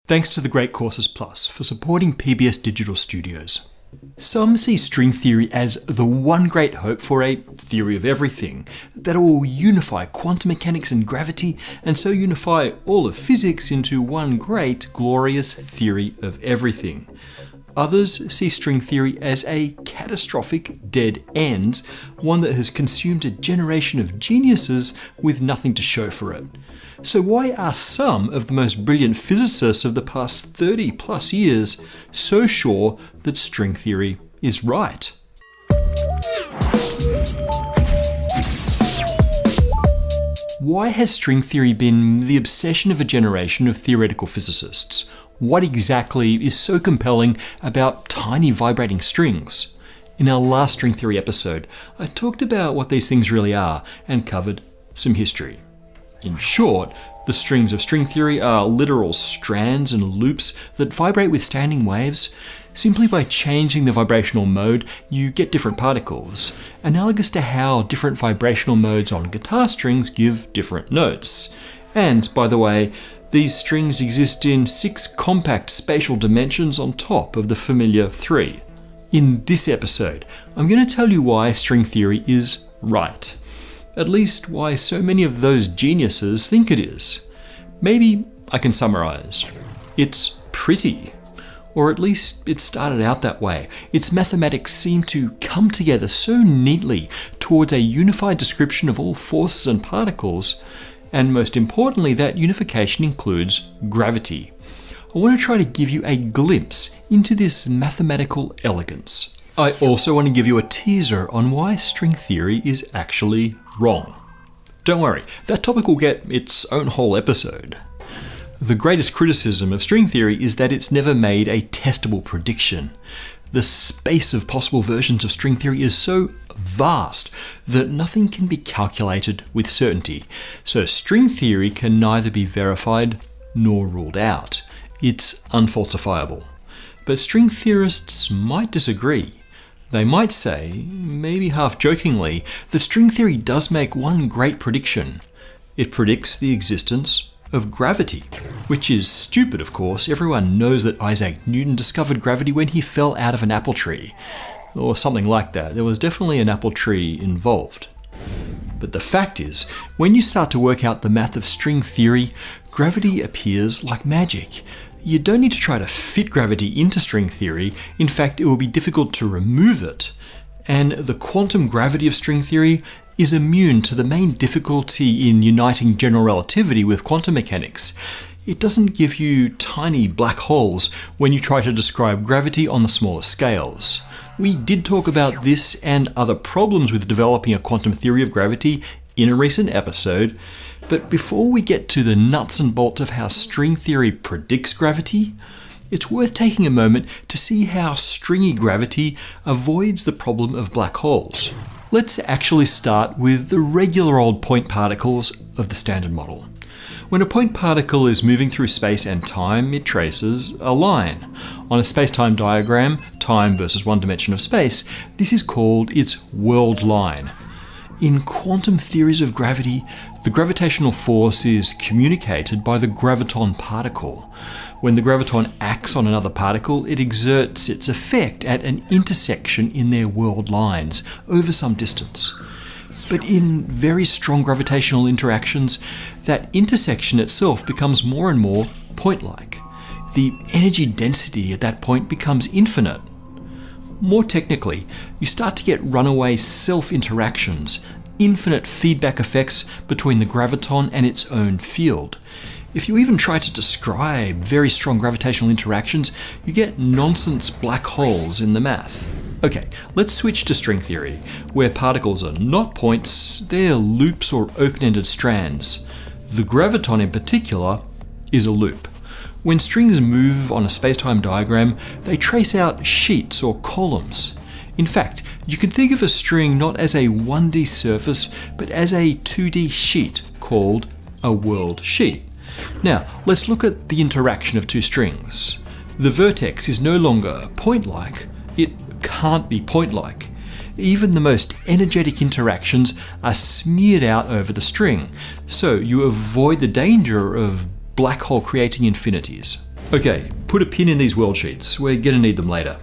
Thanks to the Great Courses Plus for supporting PBS Digital Studios. Some see string theory as the one great hope for a theory of everything that will unify quantum mechanics and gravity, and so unify all of physics into one great, glorious theory of everything. Others see string theory as a catastrophic dead end, one that has consumed a generation of geniuses with nothing to show for it. So why are some of the most brilliant physicists of the past 30 plus years so sure that string theory is right? Why has string theory been the obsession of a generation of theoretical physicists? What exactly is so compelling about tiny vibrating strings? In our last string theory episode, I talked about what these things really are and covered some history. In short, the strings of string theory are literal strands and loops that vibrate with standing waves. Simply by changing the vibrational mode, you get different particles, analogous to how different vibrational modes on guitar strings give different notes. And, by the way, these strings exist in 6 compact spatial dimensions on top of the familiar 3. In this episode, I'm going to tell you why string theory is right. At least why so many of those geniuses think it is. Maybe I can summarize. It's pretty. Or at least it started out that way. Its mathematics seem to come together so neatly towards a unified description of all forces and particles. And most importantly, that unification includes gravity. I want to try to give you a glimpse into this mathematical elegance. I also want to give you a teaser on why string theory is actually wrong. Don't worry, that topic will get its own whole episode. The greatest criticism of string theory is that it's never made a testable prediction. The space of possible versions of string theory is so vast that nothing can be calculated with certainty. So string theory can neither be verified nor ruled out. It's unfalsifiable. But string theorists might disagree. They might say, maybe half jokingly, that string theory does make one great prediction. It predicts the existence of gravity. Which is stupid, of course. Everyone knows that Isaac Newton discovered gravity when he fell out of an apple tree. Or something like that. There was definitely an apple tree involved. But the fact is, when you start to work out the math of string theory, gravity appears like magic. You don't need to try to fit gravity into string theory. In fact, it will be difficult to remove it. And the quantum gravity of string theory is immune to the main difficulty in uniting general relativity with quantum mechanics. It doesn't give you tiny black holes when you try to describe gravity on the smaller scales. We did talk about this and other problems with developing a quantum theory of gravity in a recent episode, but before we get to the nuts and bolts of how string theory predicts gravity, it's worth taking a moment to see how stringy gravity avoids the problem of black holes. Let's actually start with the regular old point particles of the standard model. When a point particle is moving through space and time, it traces a line. On a space-time diagram, time versus one dimension of space, this is called its world line. In quantum theories of gravity, the gravitational force is communicated by the graviton particle. When the graviton acts on another particle, it exerts its effect at an intersection in their world lines over some distance. But in very strong gravitational interactions, that intersection itself becomes more and more point-like. The energy density at that point becomes infinite. More technically, you start to get runaway self-interactions, infinite feedback effects between the graviton and its own field. If you even try to describe very strong gravitational interactions, you get nonsense black holes in the math. Okay, let's switch to string theory, where particles are not points, they're loops or open-ended strands. The graviton in particular is a loop. When strings move on a space-time diagram, they trace out sheets or columns. In fact, you can think of a string not as a 1D surface, but as a 2D sheet called a world sheet. Now, let's look at the interaction of two strings. The vertex is no longer point-like, it can't be point-like. Even the most energetic interactions are smeared out over the string, so you avoid the danger of black hole creating infinities. Okay, put a pin in these worldsheets, we're going to need them later.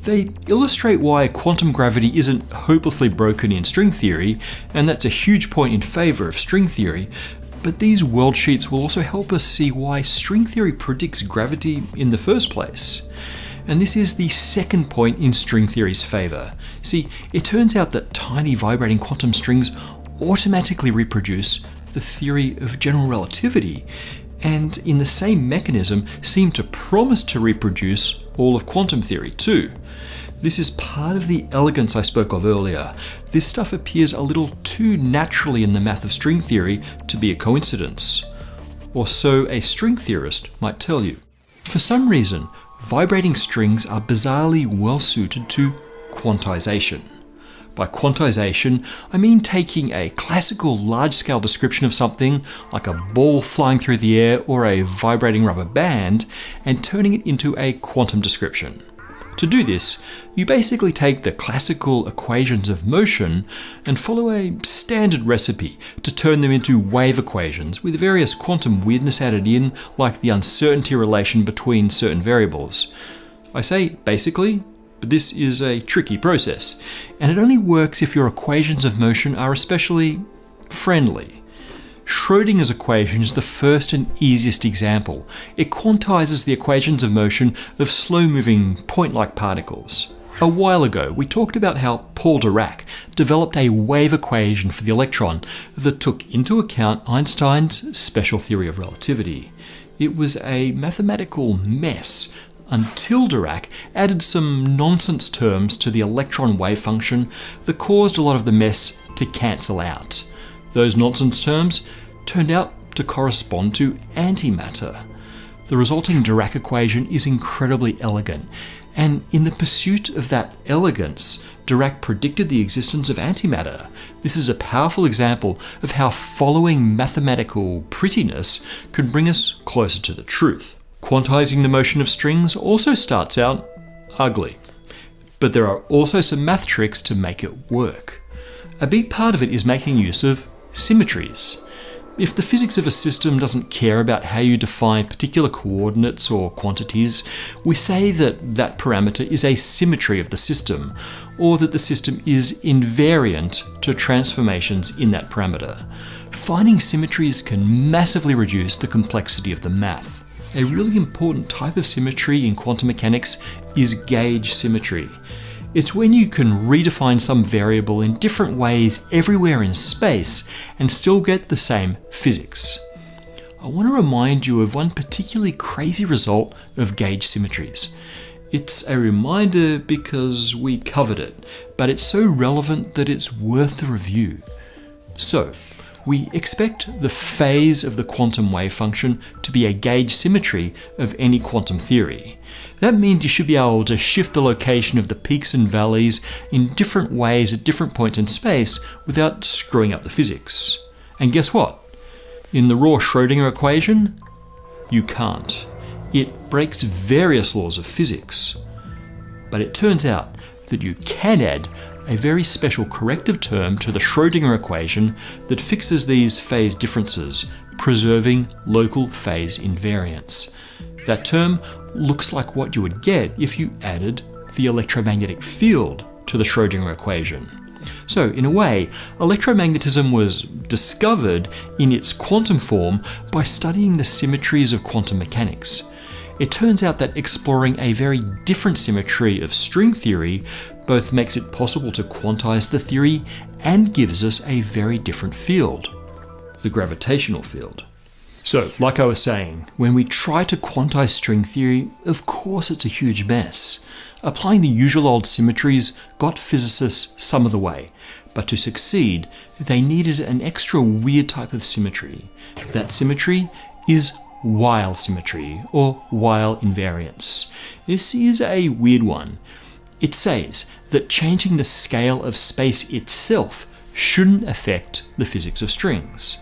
They illustrate why quantum gravity isn't hopelessly broken in string theory, and that's a huge point in favour of string theory, but these worldsheets will also help us see why string theory predicts gravity in the first place. And this is the second point in string theory's favour. See, it turns out that tiny vibrating quantum strings automatically reproduce the theory of general relativity, and in the same mechanism seem to promise to reproduce all of quantum theory too. This is part of the elegance I spoke of earlier. This stuff appears a little too naturally in the math of string theory to be a coincidence. Or so a string theorist might tell you. For some reason, vibrating strings are bizarrely well suited to quantization. By quantization, I mean taking a classical large-scale description of something, like a ball flying through the air or a vibrating rubber band, and turning it into a quantum description. To do this, you basically take the classical equations of motion and follow a standard recipe to turn them into wave equations with various quantum weirdness added in, like the uncertainty relation between certain variables. I say basically, but this is a tricky process, and it only works if your equations of motion are especially friendly. Schrödinger's equation is the first and easiest example. It quantizes the equations of motion of slow-moving point-like particles. A while ago, we talked about how Paul Dirac developed a wave equation for the electron that took into account Einstein's special theory of relativity. It was a mathematical mess, until Dirac added some nonsense terms to the electron wave function that caused a lot of the mess to cancel out. Those nonsense terms turned out to correspond to antimatter. The resulting Dirac equation is incredibly elegant, and in the pursuit of that elegance, Dirac predicted the existence of antimatter. This is a powerful example of how following mathematical prettiness can bring us closer to the truth. Quantizing the motion of strings also starts out ugly, but there are also some math tricks to make it work. A big part of it is making use of symmetries. If the physics of a system doesn't care about how you define particular coordinates or quantities, we say that that parameter is a symmetry of the system, or that the system is invariant to transformations in that parameter. Finding symmetries can massively reduce the complexity of the math. A really important type of symmetry in quantum mechanics is gauge symmetry. It's when you can redefine some variable in different ways everywhere in space and still get the same physics. I want to remind you of one particularly crazy result of gauge symmetries. It's a reminder because we covered it, but it's so relevant that it's worth the review. So, we expect the phase of the quantum wave function to be a gauge symmetry of any quantum theory. That means you should be able to shift the location of the peaks and valleys in different ways at different points in space without screwing up the physics. And guess what? In the raw Schrödinger equation, you can't. It breaks various laws of physics. But it turns out that you can add a very special corrective term to the Schrödinger equation that fixes these phase differences, preserving local phase invariance. That term looks like what you would get if you added the electromagnetic field to the Schrödinger equation. So, in a way, electromagnetism was discovered in its quantum form by studying the symmetries of quantum mechanics. It turns out that exploring a very different symmetry of string theory both makes it possible to quantize the theory and gives us a very different field, the gravitational field. So, like I was saying, when we try to quantize string theory, of course it's a huge mess. Applying the usual old symmetries got physicists some of the way, but to succeed, they needed an extra weird type of symmetry. That symmetry is Weil symmetry, or Weil invariance. This is a weird one. It says that changing the scale of space itself shouldn't affect the physics of strings.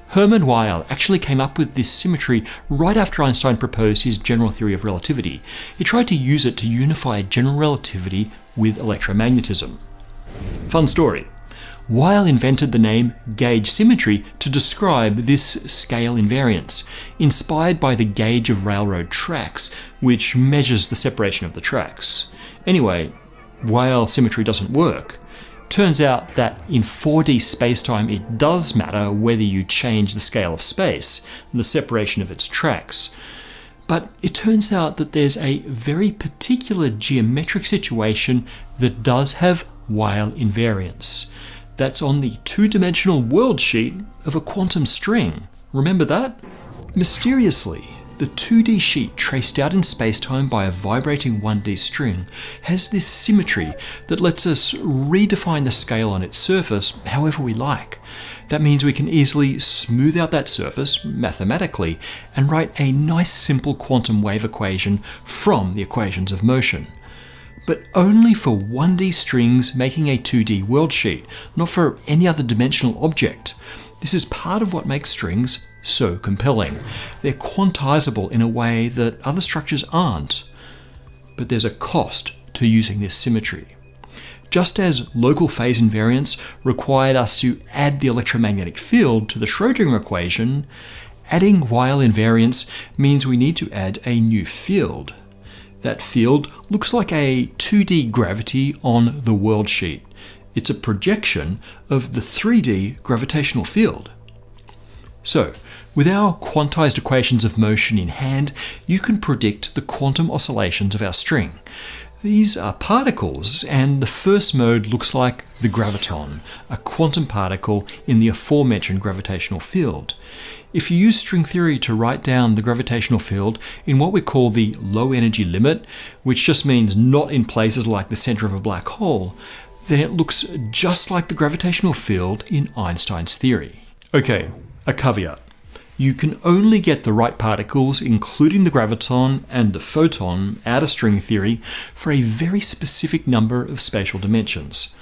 Hermann Weil actually came up with this symmetry right after Einstein proposed his general theory of relativity. He tried to use it to unify general relativity with electromagnetism. Fun story. Weil invented the name gauge symmetry to describe this scale invariance, inspired by the gauge of railroad tracks, which measures the separation of the tracks. Anyway, Weil symmetry doesn't work. Turns out that in 4D spacetime it does matter whether you change the scale of space, the separation of its tracks. But it turns out that there's a very particular geometric situation that does have Weil invariance. That's on the two-dimensional world sheet of a quantum string. Remember that? Mysteriously, the 2D sheet traced out in spacetime by a vibrating 1D string has this symmetry that lets us redefine the scale on its surface however we like. That means we can easily smooth out that surface mathematically and write a nice simple quantum wave equation from the equations of motion. But only for 1D strings making a 2D world sheet, not for any other dimensional object. This is part of what makes strings so compelling. They're quantizable in a way that other structures aren't. But there's a cost to using this symmetry. Just as local phase invariance required us to add the electromagnetic field to the Schrödinger equation, adding Weil invariance means we need to add a new field. That field looks like a 2D gravity on the world sheet. It's a projection of the 3D gravitational field. So, with our quantized equations of motion in hand, you can predict the quantum oscillations of our string. These are particles, and the first mode looks like the graviton, a quantum particle in the aforementioned gravitational field. If you use string theory to write down the gravitational field in what we call the low energy limit, which just means not in places like the center of a black hole, then it looks just like the gravitational field in Einstein's theory. Okay, a caveat. You can only get the right particles, including the graviton and the photon, out of string theory for a very specific number of spatial dimensions.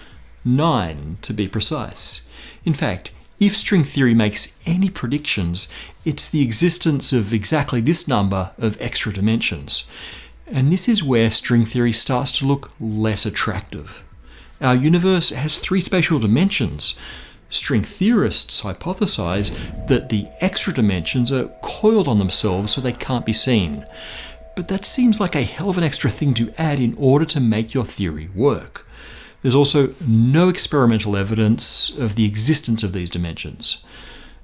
9 to be precise. In fact, if string theory makes any predictions, it's the existence of exactly this number of extra dimensions. And this is where string theory starts to look less attractive. Our universe has 3 spatial dimensions. String theorists hypothesize that the extra dimensions are coiled on themselves so they can't be seen. But that seems like a hell of an extra thing to add in order to make your theory work. There's also no experimental evidence of the existence of these dimensions.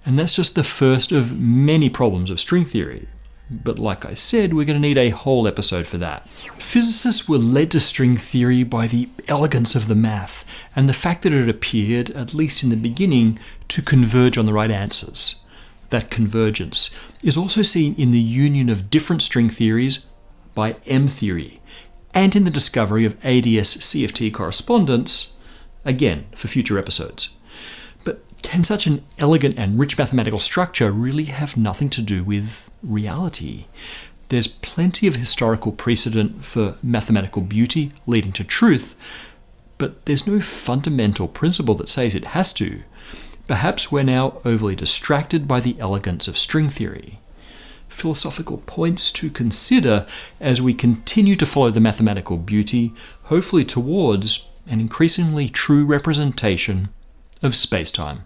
And that's just the first of many problems of string theory. But like I said, we're going to need a whole episode for that. Physicists were led to string theory by the elegance of the math and the fact that it appeared, at least in the beginning, to converge on the right answers. That convergence is also seen in the union of different string theories by M-theory, and in the discovery of ADS-CFT correspondence, again, for future episodes. But can such an elegant and rich mathematical structure really have nothing to do with reality? There's plenty of historical precedent for mathematical beauty leading to truth, but there's no fundamental principle that says it has to. Perhaps we're now overly distracted by the elegance of string theory. Philosophical points to consider as we continue to follow the mathematical beauty, hopefully towards an increasingly true representation of space-time.